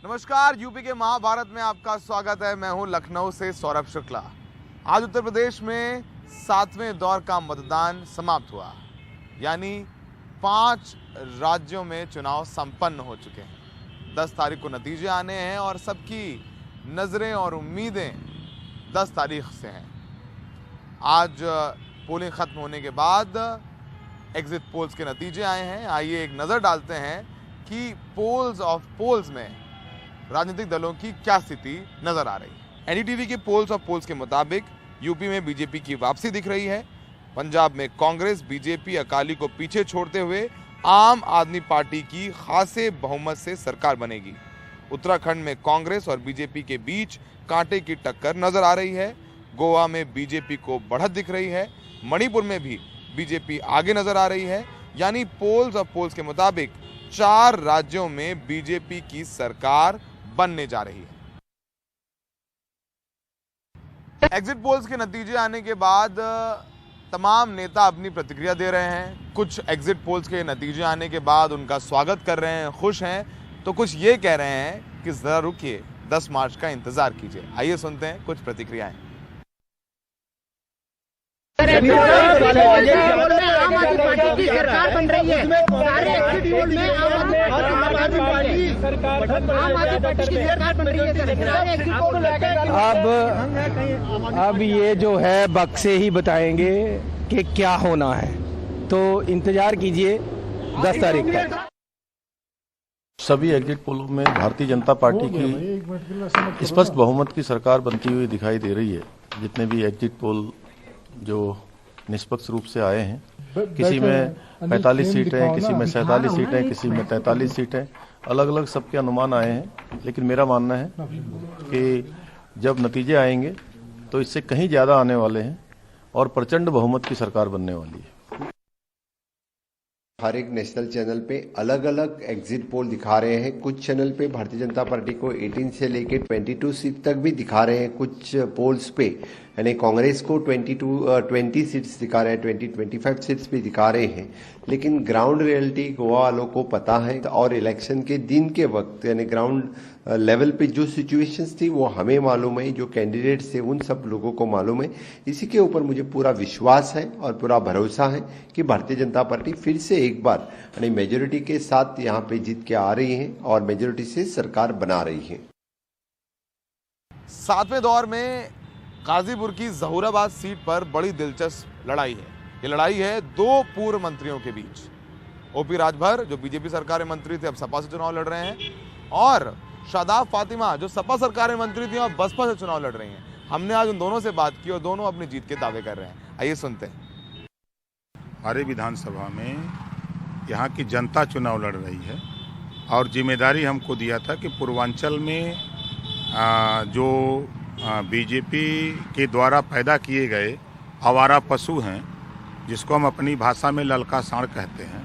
नमस्कार, यूपी के महाभारत में आपका स्वागत है। मैं हूं लखनऊ से सौरभ शुक्ला। आज उत्तर प्रदेश में 7वें दौर का मतदान समाप्त हुआ, यानी 5 राज्यों में चुनाव संपन्न हो चुके हैं। 10 तारीख को नतीजे आने हैं और सबकी नज़रें और उम्मीदें 10 तारीख से हैं। आज पोलिंग खत्म होने के बाद एग्जिट पोल्स के नतीजे आए हैं। आइए एक नज़र डालते हैं कि पोल्स में राजनीतिक दलों की क्या स्थिति नजर आ रही है। एनडीटीवी के पोल्स के मुताबिक यूपी में बीजेपी की वापसी दिख रही है। पंजाब में कांग्रेस बीजेपी अकाली को पीछे छोड़ते हुए आम आदमी पार्टी की खासे बहुमत से सरकार बनेगी। उत्तराखंड में कांग्रेस और बीजेपी के बीच कांटे की टक्कर नजर आ रही है। गोवा में बीजेपी को बढ़त दिख रही है। मणिपुर में भी बीजेपी आगे नजर आ रही है। यानी पोल्स के मुताबिक 4 राज्यों में बीजेपी की सरकार बनने जा रही है। एग्जिट पोल्स के नतीजे आने के बाद तमाम नेता अपनी प्रतिक्रिया दे रहे हैं। कुछ एग्जिट पोल्स के नतीजे आने के बाद उनका स्वागत कर रहे हैं, खुश हैं, तो कुछ ये कह रहे हैं कि जरा रुकिए, 10 मार्च का इंतजार कीजिए। आइए सुनते हैं कुछ प्रतिक्रियाएं। आम आदमी पार्टी की सरकार बन रही है। सारे एग्जिट पोल में आम आदमी पार्टी की सरकार बन रही है। अब ये जो है बक्से ही बताएंगे कि क्या होना है, तो इंतजार कीजिए 10 तारीख तक। सभी एग्जिट पोलों में भारतीय जनता पार्टी की स्पष्ट बहुमत की सरकार बनती हुई दिखाई दे रही है। जितने भी एग्जिट पोल जो निष्पक्ष रूप से आए हैं, किसी में 45 सीटें, किसी में 47 सीटें, किसी में 43 सीटें, अलग अलग सबके अनुमान आए हैं। लेकिन मेरा मानना है कि जब नतीजे आएंगे तो इससे कहीं ज्यादा आने वाले हैं और प्रचंड बहुमत की सरकार बनने वाली है। हर एक नेशनल चैनल पे अलग अलग एग्जिट पोल दिखा रहे हैं। कुछ चैनल पे भारतीय जनता पार्टी को 18 से लेके 22 सीट तक भी दिखा रहे हैं। कुछ पोल्स पे यानी कांग्रेस को 20 सीट्स दिखा रहे हैं, 25 सीट्स भी दिखा रहे हैं। लेकिन ग्राउंड रियलिटी गोवा वालों को पता है और इलेक्शन के दिन के वक्त यानी ग्राउंड लेवल पे जो सिचुएशंस थी वो हमें मालूम है, जो कैंडिडेट्स थे उन सब लोगों को मालूम है। इसी के ऊपर मुझे पूरा विश्वास है और पूरा भरोसा है कि भारतीय जनता पार्टी फिर से एक बार यानी मेजोरिटी के साथ यहाँ पे जीत के आ रही है और मेजोरिटी से सरकार बना रही है। 7वें दौर में गाजीपुर की जहूराबाद सीट पर बड़ी दिलचस्प लड़ाई है। ये लड़ाई है 2 पूर्व मंत्रियों के बीच। ओपी राजभर जो बीजेपी सरकार में मंत्री थे, अब सपा से चुनाव लड़ रहे हैं, और शादाब फातिमा जो सपा सरकार में मंत्री थी और बसपा से चुनाव लड़ रही हैं। हमने आज उन दोनों से बात की और दोनों अपनी जीत के दावे कर रहे हैं। आइए सुनते हैं। हमारे विधानसभा में यहाँ की जनता चुनाव लड़ रही है और जिम्मेदारी हमको दिया था कि पूर्वांचल में जो बीजेपी के द्वारा पैदा किए गए आवारा पशु हैं, जिसको हम अपनी भाषा में ललका सांड कहते हैं,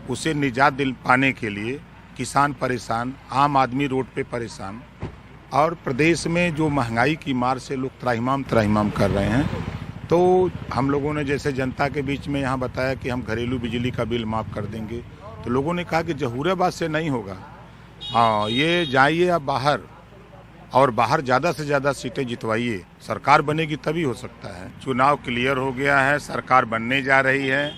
उसे निजात दिल पाने के लिए किसान परेशान, आम आदमी रोड पे परेशान, और प्रदेश में जो महंगाई की मार से लोग त्राहिमाम कर रहे हैं, तो हम लोगों ने जैसे जनता के बीच में यहाँ बताया कि हम घरेलू बिजली का बिल माफ़ कर देंगे, तो लोगों ने कहा कि जहूराबाद से नहीं होगा, हाँ ये जाइए आप बाहर और बाहर ज़्यादा से ज़्यादा सीटें जितवाइए, सरकार बनेगी तभी हो सकता है। चुनाव क्लियर हो गया है, सरकार बनने जा रही है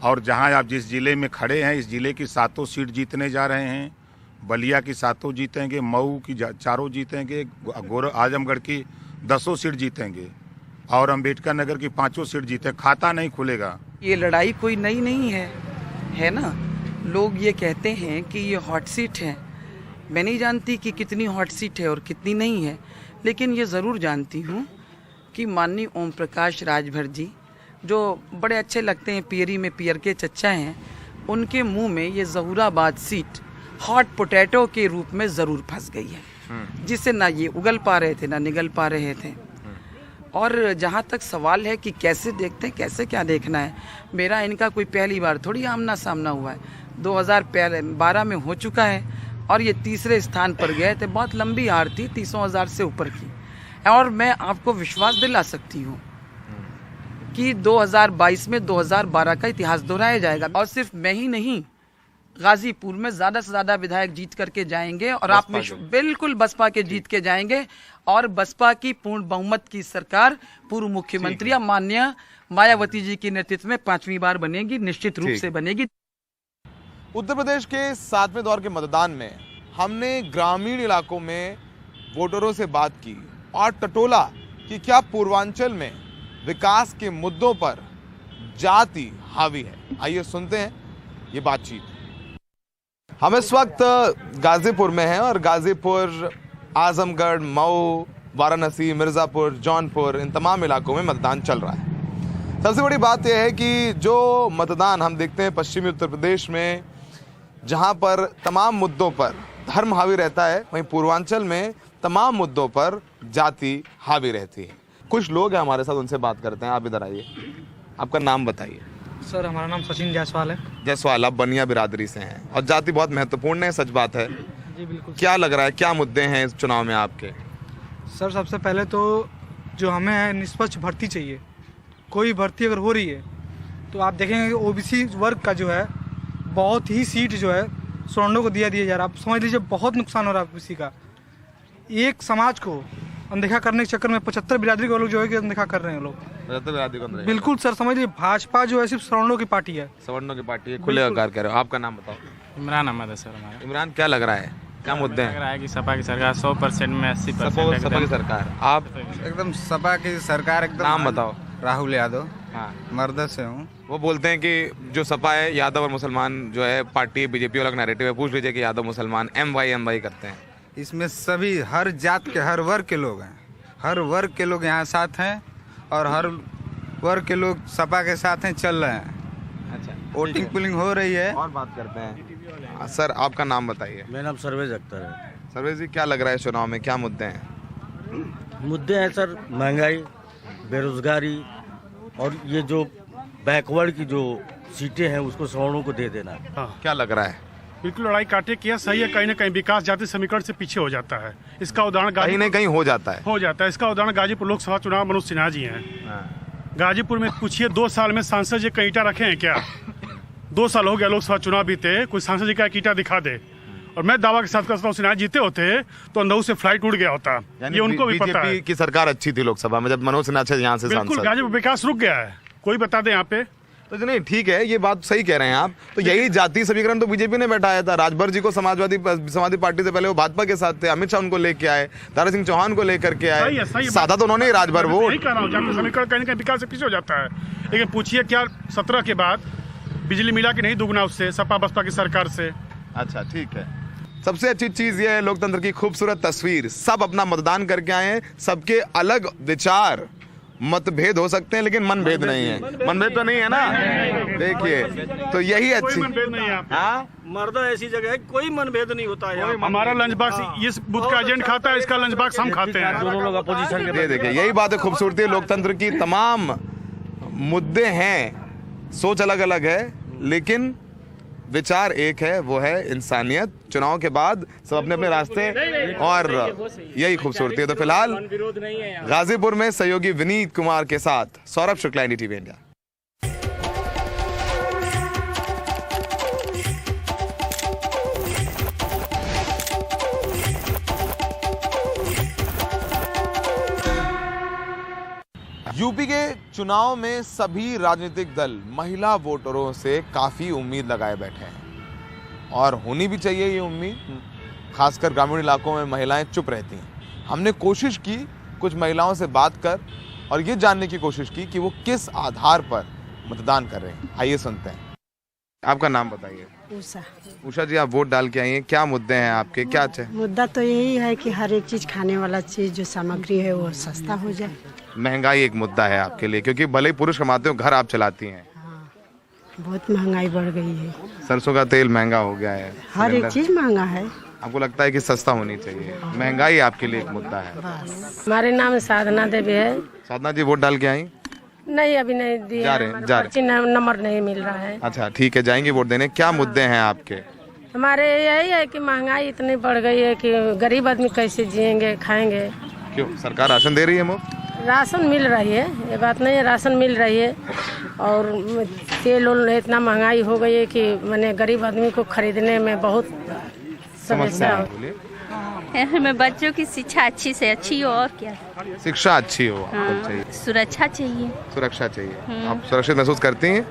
और जहां आप जिस जिले में खड़े हैं, इस जिले की 7 सीट जीतने जा रहे हैं। बलिया की 7 जीतेंगे, मऊ की 4 जीतेंगे, आजमगढ़ की 10 सीट जीतेंगे और अम्बेडकर नगर की 5 सीट जीते। खाता नहीं खुलेगा। ये लड़ाई कोई नई नहीं है ना। लोग ये कहते हैं कि ये हॉट सीट है। मैं नहीं जानती कि कितनी हॉट सीट है और कितनी नहीं है, लेकिन ये ज़रूर जानती हूँ कि माननीय ओम प्रकाश राजभर जी जो बड़े अच्छे लगते हैं, पियरी में पियर के चच्चा हैं, उनके मुंह में ये जहूराबाद सीट हॉट पोटैटो के रूप में ज़रूर फंस गई है, जिससे ना ये उगल पा रहे थे ना निगल पा रहे थे। और जहाँ तक सवाल है कि कैसे देखते हैं, कैसे क्या देखना है, मेरा इनका कोई पहली बार थोड़ी आमना सामना हुआ है। 2012 में हो चुका है और ये तीसरे स्थान पर गए थे। बहुत लंबी हार थी, 30,000 से ऊपर की। और मैं आपको विश्वास दिला सकती हूँ कि 2022 में 2012 का इतिहास दोहराया जाएगा। और सिर्फ मैं ही नहीं, गाजीपुर में ज्यादा से ज्यादा विधायक जीत करके जाएंगे और आप बिल्कुल बसपा के जीत के जाएंगे और बसपा की पूर्ण बहुमत की सरकार पूर्व मुख्यमंत्री माननीय मायावती जी के नेतृत्व में 5वीं बार बनेगी, निश्चित रूप से बनेगी। उत्तर प्रदेश के 7वें दौर के मतदान में हमने ग्रामीण इलाकों में वोटरों से बात की और टटोला कि क्या पूर्वांचल में विकास के मुद्दों पर जाति हावी है। आइए सुनते हैं ये बातचीत। हम इस वक्त गाजीपुर में हैं और गाजीपुर, आजमगढ़, मऊ, वाराणसी, मिर्जापुर, जौनपुर, इन तमाम इलाकों में मतदान चल रहा है। सबसे बड़ी बात यह है कि जो मतदान हम देखते हैं पश्चिमी उत्तर प्रदेश में, जहां पर तमाम मुद्दों पर धर्म हावी रहता है, वहीं पूर्वांचल में तमाम मुद्दों पर जाति हावी रहती है। कुछ लोग हैं हमारे साथ, उनसे बात करते हैं। आप इधर आइए, आपका नाम बताइए। सर, हमारा नाम सचिन जायसवाल है। जायसवाल, आप बनिया बिरादरी से हैं और जाति बहुत महत्वपूर्ण है, सच बात है। जी बिल्कुल। क्या लग रहा है, क्या मुद्दे हैं इस चुनाव में आपके? सर, सबसे पहले तो जो हमें है निष्पक्ष भर्ती चाहिए। कोई भर्ती अगर हो रही है तो आप देखेंगे कि ओबीसी वर्ग का जो है बहुत ही सीट जो है सवर्णों को दिया जा रहा है। आप समझ लीजिए बहुत नुकसान हो रहा है ओबीसी का। एक समाज को अनदेखा करने के चक्कर में 75 बिरादरी के लोग जो है कि अनदेखा कर रहे हैं लोग। 75 बिरादरी को अनदेखा? बिल्कुल सर, समझ लीजिए भाजपा जो है सिर्फ सवर्णों की पार्टी है। सवर्णों की पार्टी है, खुले आकार कह रहे हो। आपका नाम बताओ। इमरान अहमद है सर हमारा। इमरान, क्या लग रहा है, क्या मुद्दे हैं? लग रहा है कि सपा की सरकार 100% में 80% सपा की सरकार। आप? एकदम सपा की सरकार एकदम। नाम बताओ। राहुल यादव। हाँ, मर्दा से हूँ। वो बोलते हैं कि जो सपा है यादव और मुसलमान जो है पार्टी, बीजेपी वाला नैरेटिव है। पूछ लीजिए कि यादव मुसलमान एम वाई करते हैं। इसमें सभी हर जात के, हर वर्ग के लोग हैं। हर वर्ग के लोग यहाँ साथ हैं और हर वर्ग के लोग सपा के साथ हैं, चल रहे हैं। अच्छा, वोटिंग पुलिंग हो रही है। और बात करते हैं। सर, आपका नाम बताइए। मेरा नाम सर्वेश अख्तर है। सर्वेश जी, क्या लग रहा है चुनाव में, क्या मुद्दे हैं? मुद्दे हैं सर, महंगाई, बेरोजगारी और ये जो बैकवर्ड की जो सीटें हैं उसको सवर्णों को दे देना। हाँ। क्या लग रहा है? बिल्कुल, लड़ाई काटे किया सही है। कहीं ना कहीं विकास जाति समीकरण से पीछे हो जाता है। इसका उदाहरण कहीं ना कहीं हो जाता है। इसका उदाहरण गाजीपुर लोकसभा चुनाव मनोज सिन्हा जी हैं। गाजीपुर में पूछिए 2 साल में सांसद जी का ईंटा रखे हैं क्या? 2 साल हो गया लोकसभा चुनाव बीते, कोई सांसद जी का ईंटा दिखा दे। और मैं दावा के साथ कहता हूँ सिन्हा जीते होते तो अंदऊ से फ्लाइट उड़ गया होता। ये उनको भी पता है। की सरकार अच्छी थी लोकसभा में जब मनोज सिन्हा यहाँ से बिल्कुल, गाजीपुर विकास रुक गया है। कोई बता दे यहाँ पे तो नहीं। ठीक है, ये बात सही कह रहे हैं आप। तो यही जाति समीकरण तो बीजेपी ने बैठाया था। राजभर जी को समाजवादी पार्टी से पहले वो भाजपा के साथ थे, अमित शाह उनको लेके आए, दारा सिंह चौहान को लेकर के आए। साधा तो उन्होंने राजभर वोट। जाति समीकरण कहीं ना कहीं विकास से पीछे हो जाता है। लेकिन पूछिए क्या 17 के बाद बिजली मिला कि नहीं दुगना उससे, सपा बसपा की सरकार से? अच्छा, ठीक है। सबसे अच्छी चीज ये है लोकतंत्र की खूबसूरत तस्वीर। सब अपना मतदान करके आए हैं, सबके अलग विचार मतभेद हो सकते हैं लेकिन मनभेद नहीं है। मनभेद तो नहीं है ना? देखिए, तो यही अच्छी मर्दा ऐसी जगह है कोई मनभेद नहीं होता है। हमारा लंच बॉक्स इस बुध का एजेंट खाता है, इसका लंच बॉक्स हम खाते हैं। दोनों लोग अपोजिशन के। ये देखिए, यही बात है खूबसूरती है लोकतंत्र की। तमाम मुद्दे हैं, सोच अलग अलग है लेकिन विचार एक है, वो है इंसानियत। चुनाव के बाद सब अपने अपने रास्ते, और यही खूबसूरती है। तो फिलहाल गाजीपुर में सहयोगी विनीत कुमार के साथ Saurabh Shukla, NDTV India. UP के चुनाव में सभी राजनीतिक दल महिला वोटरों से काफ़ी उम्मीद लगाए बैठे हैं और होनी भी चाहिए ये उम्मीद। खासकर ग्रामीण इलाकों में महिलाएं चुप रहती हैं। हमने कोशिश की कुछ महिलाओं से बात कर और ये जानने की कोशिश की कि वो किस आधार पर मतदान कर रहे हैं। आइए सुनते हैं। आपका नाम बताइए। उषा जी, आप वोट डाल के आई हैं, क्या मुद्दे हैं आपके, क्या चाहिए? मुद्दा तो यही है कि हर एक चीज, खाने वाला चीज जो सामग्री है वो सस्ता हो जाए। महंगाई एक मुद्दा है आपके लिए, क्योंकि भले ही पुरुष कमाते हो, घर आप चलाती हैं। हाँ, बहुत महंगाई बढ़ गई है। सरसों का तेल महंगा हो गया है, हर एक चीज महंगा है। आपको लगता है कि सस्ता होनी चाहिए, महंगाई आपके लिए एक मुद्दा है। हमारे नाम साधना देवी है। साधना जी, वोट डाल के आई? नहीं, अभी नहीं दिया। जा रहे नंबर नहीं मिल रहा है। अच्छा, ठीक है, जाएंगे वोट देने। क्या मुद्दे हैं आपके? हमारे यही है कि महंगाई इतनी बढ़ गई है कि गरीब आदमी कैसे जिएंगे, खाएंगे। क्यों? सरकार राशन दे रही है मुफ्त? राशन मिल रही है, ये बात नहीं है, राशन मिल रही है, और तेल उल इतना महंगाई हो गई है कि मैंने गरीब आदमी को खरीदने में बहुत समस्या हो। हमें बच्चों की शिक्षा अच्छी से अच्छी हो और क्या, शिक्षा अच्छी हो। हाँ, सुरक्षा चाहिए। सुरक्षा चाहिए। आप सुरक्षित महसूस करती हैं?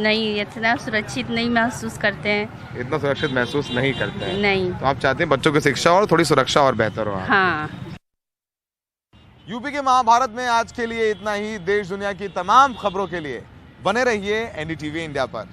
नहीं, इतना सुरक्षित नहीं महसूस करते हैं। इतना सुरक्षित महसूस नहीं करते हैं? नहीं। तो आप चाहते हैं बच्चों की शिक्षा और थोड़ी सुरक्षा और बेहतर हो? हाँ। यूपी के महाभारत में आज के लिए इतना ही। देश दुनिया की तमाम खबरों के लिए बने रहिए एनडीटीवी इंडिया पर।